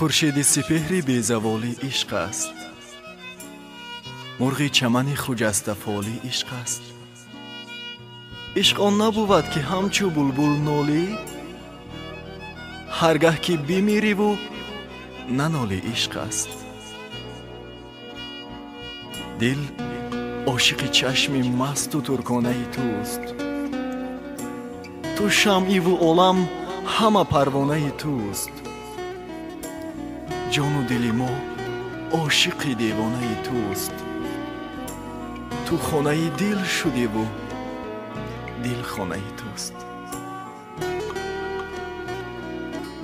خورشید سپهر بیزوالی عشق است. مرغ چمن خجسته فالی عشق است. عشق آن نبود که همچو بلبل نالی، هرگاه که بمیری و ننالی عشق است. دل عاشق چشم مست و ترکانه توست، تو شمعی و عالم همه پروانه توست. جان و دل ما عاشق دیوانه توست، تو خانه دل شدی و دل خانه توست.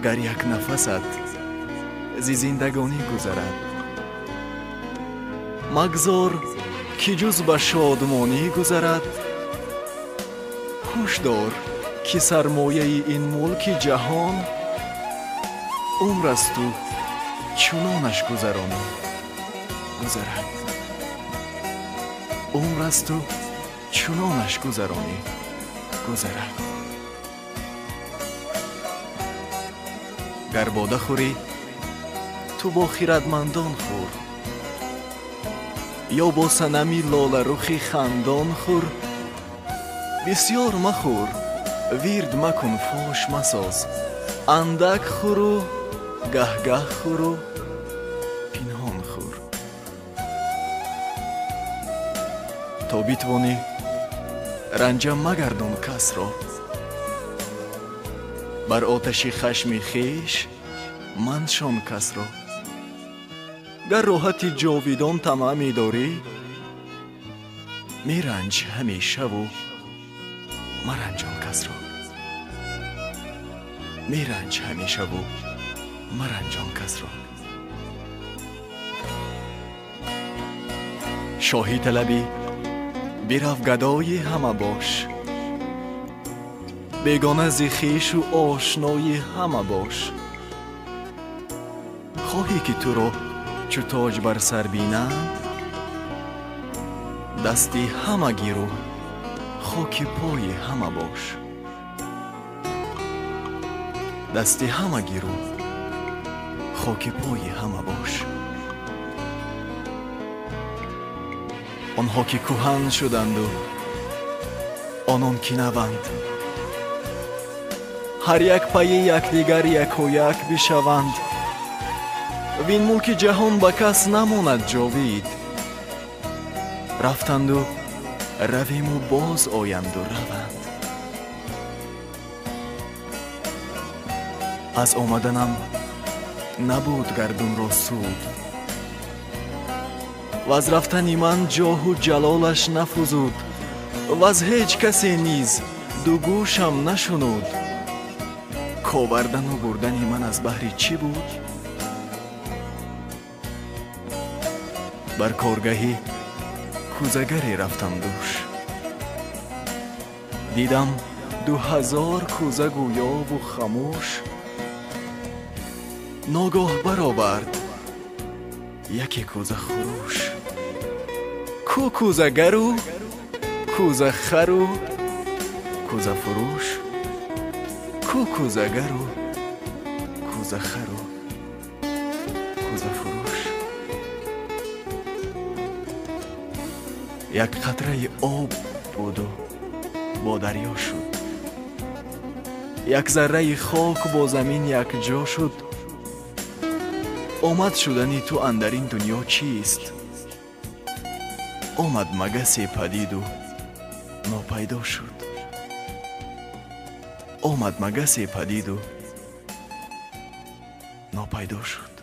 گر یک نفست زی زندگانی گذرد، مگذار که جز به شادمانی گذرد. هوش دار که سرمایه این ملک جهان، عمر است و چنانش گذرانی گذرد. عمر است و چنانش گذرانی گذرد. گر باده خوری تو با خردمندان خور، یا با صنمی لاله رخی خندان خور. بسیار مخور ویرد مکن فاش مساز، اندک خور و گه گه خور و پنهان خور. تا بتوانی رنجم مگردان کس را، بر آتش خشم خویش منشان کس را. گر راحت جاویدان طمع می داری، می رنج همیشه و مرنجان کس را. می رنج همیشه و مرنجان کس را. شاهی طلبی برو گدای همه باش، بیگانه ز خویش و آشنای همه باش. خواهی که تو را چو تاج بر سر بینند، دستی همه گیر و خاک پای همه باش. دستی همه گیر و خاک پای همه باش. آنها که کهن شدند و آنان که نوند، هر یک پی یکدیگر یک و یک بشوند. وین ملک جهان به کس نماند جاوید، رفتند و رویم و باز آیند و روند. از آمدنم نبود گردون را سود، و از رفتن من جاه و جلالش نفزود. و از هیچ کسی نیز دو گوشم نشنود، کاوردن و بردن من از بهر چی بود؟ بر کارگاهی کوزگری رفتم دوش، دیدم 2000 کوزه گویا و خموش. ناگاه برآورد یکی کوزه خروش. کو کوزگر و کوزه خر و کوزه فروش، کو کوزگر و کوزه خر و کوزه فروش. یک قطره آب بود و با دریا شد، یک ذره خاک با زمین یک جا شد. آمد شدنی تو اندر این دنیا چیست؟ آمد مگسی پدید و ناپیدا شد. آمد مگسی پدید و ناپیدا شد.